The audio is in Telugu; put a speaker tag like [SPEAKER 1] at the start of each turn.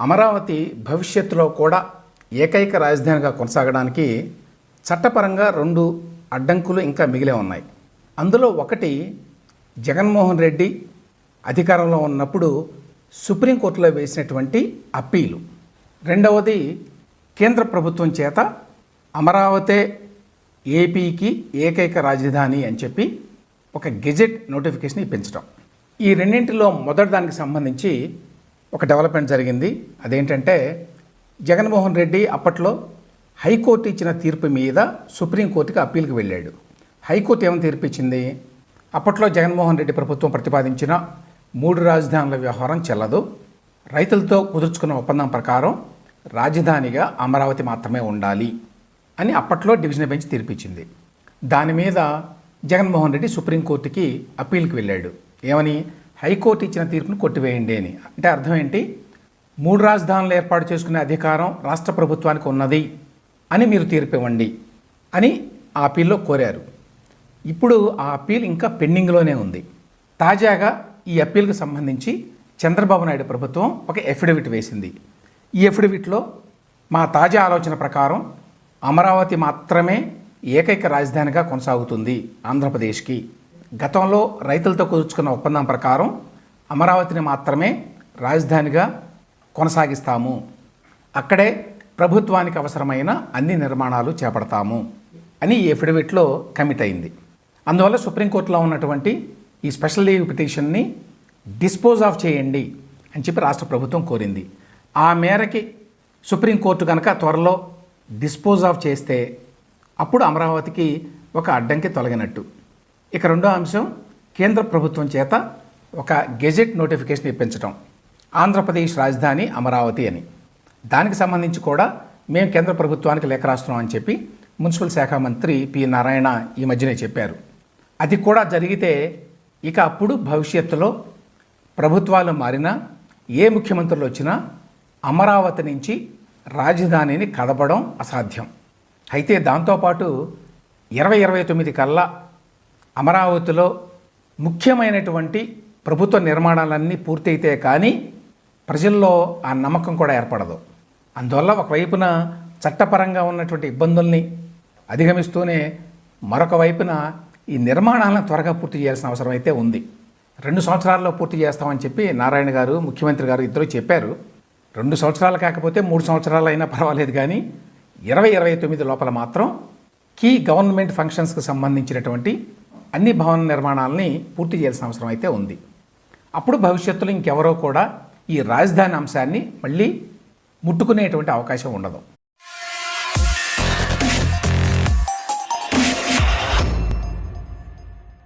[SPEAKER 1] అమరావతి భవిష్యత్తులో కూడా ఏకైక రాజధానిగా కొనసాగడానికి చట్టపరంగా 2 అడ్డంకులు ఇంకా మిగిలే ఉన్నాయి. అందులో ఒకటి జగన్మోహన్ రెడ్డి అధికారంలో ఉన్నప్పుడు సుప్రీంకోర్టులో వేసినటువంటి అప్పీలు. రెండవది కేంద్ర ప్రభుత్వం చేత అమరావతి ఏపీకి ఏకైక రాజధాని అని చెప్పి ఒక గెజెట్ నోటిఫికేషన్ ఇప్పించడం. ఈ రెండింటిలో మొదటి దానికి సంబంధించి ఒక డెవలప్మెంట్ జరిగింది. అదేంటంటే జగన్మోహన్ రెడ్డి అప్పట్లో హైకోర్టు ఇచ్చిన తీర్పు మీద సుప్రీంకోర్టుకి అప్పీల్కి వెళ్ళాడు. హైకోర్టు ఏమని తీర్పు ఇచ్చింది? అప్పట్లో జగన్మోహన్ రెడ్డి ప్రభుత్వం ప్రతిపాదించిన 3 రాజధానుల వ్యవహారం చెల్లదు, రైతులతో కుదుర్చుకున్న ఒప్పందం ప్రకారం రాజధానిగా అమరావతి మాత్రమే ఉండాలి అని అప్పట్లో డివిజన్ బెంచ్ తీర్పిచ్చింది. దాని మీద జగన్మోహన్ రెడ్డి సుప్రీంకోర్టుకి అప్పీల్కి వెళ్ళాడు. ఏమని? హైకోర్టు ఇచ్చిన తీర్పును కొట్టివేయండి అని. అంటే అర్థం ఏంటి? 3 రాజధానులు ఏర్పాటు చేసుకునే అధికారం రాష్ట్ర ప్రభుత్వానికి ఉన్నది అని మీరు తీర్పు ఇవ్వండి అని ఆ అప్పీల్లో కోరారు. ఇప్పుడు ఆ అప్పీల్ ఇంకా పెండింగ్లోనే ఉంది. తాజాగా ఈ అప్పీల్కి సంబంధించి చంద్రబాబు నాయుడు ప్రభుత్వం ఒక ఎఫిడవిట్ వేసింది. ఈ ఎఫిడవిట్లో మా తాజా ఆలోచన ప్రకారం అమరావతి మాత్రమే ఏకైక రాజధానిగా కొనసాగుతుంది ఆంధ్రప్రదేశ్కి. గతంలో రైతులతో కుదుర్చుకున్న ఒప్పందం ప్రకారం అమరావతిని మాత్రమే రాజధానిగా కొనసాగిస్తాము, అక్కడే ప్రభుత్వానికి అవసరమైన అన్ని నిర్మాణాలు చేపడతాము అని ఈ ఎఫిడవిట్లో కమిట్ అయింది. అందువల్ల సుప్రీంకోర్టులో ఉన్నటువంటి ఈ స్పెషల్ లీవ్ పిటిషన్ని డిస్పోజ్ ఆఫ్ చేయండి అని చెప్పి రాష్ట్ర ప్రభుత్వం కోరింది. ఆ మేరకి సుప్రీంకోర్టు కనుక త్వరలో డిస్పోజ్ ఆఫ్ చేస్తే అప్పుడు అమరావతికి ఒక అడ్డంకి తొలగినట్టు. ఇక రెండో అంశం, కేంద్ర ప్రభుత్వం చేత ఒక గెజెట్ నోటిఫికేషన్ ఇప్పించడం, ఆంధ్రప్రదేశ్ రాజధాని అమరావతి అని. దానికి సంబంధించి కూడా మేము కేంద్ర ప్రభుత్వానికి లేఖ రాస్తున్నాం అని చెప్పి మున్సిపల్ శాఖ మంత్రి పి నారాయణ ఈ మధ్యనే చెప్పారు. అది కూడా జరిగితే ఇక అప్పుడు భవిష్యత్తులో ప్రభుత్వాలు మారినా, ఏ ముఖ్యమంత్రులు వచ్చినా అమరావతి నుంచి రాజధానిని కదపడం అసాధ్యం. అయితే దాంతోపాటు 2029 కల్లా అమరావతిలో ముఖ్యమైనటువంటి ప్రభుత్వ నిర్మాణాలన్నీ పూర్తయితే కానీ ప్రజల్లో ఆ నమ్మకం కూడా ఏర్పడదు. అందువల్ల ఒకవైపున చట్టపరంగా ఉన్నటువంటి ఇబ్బందుల్ని అధిగమిస్తూనే మరొక వైపున ఈ నిర్మాణాలను త్వరగా పూర్తి చేయాల్సిన అవసరం అయితే ఉంది. 2 సంవత్సరాల్లో పూర్తి చేస్తామని చెప్పి నారాయణ గారు, ముఖ్యమంత్రి గారు ఇద్దరు చెప్పారు. 2 సంవత్సరాలు కాకపోతే 3 సంవత్సరాలు అయినా పర్వాలేదు, కానీ 2029 లోపల మాత్రం కీ గవర్నమెంట్ ఫంక్షన్స్కి సంబంధించినటువంటి అన్ని భవన నిర్మాణాలని పూర్తి చేయాల్సిన అవసరం అయితే ఉంది. అప్పుడు భవిష్యత్తులో ఇంకెవరో కూడా ఈ రాజధాని అంశాన్ని మళ్ళీ ముట్టుకునేటువంటి అవకాశం ఉండదు.